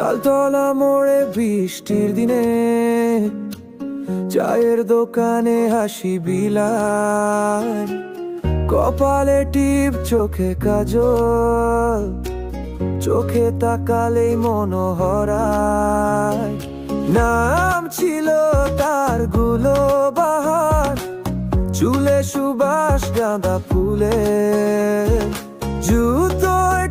তালতলা মোড়ে বৃষ্টির দিনে চায়ের দোকানে হাসি বিলায়, কপালে টিপ চোখে কাজল, চোখে তাকালেই মনোহরায়। নাম ছিল তার গুলো বাহার, চুলে সুবাস গাঁদা ফুলে, জুতোয়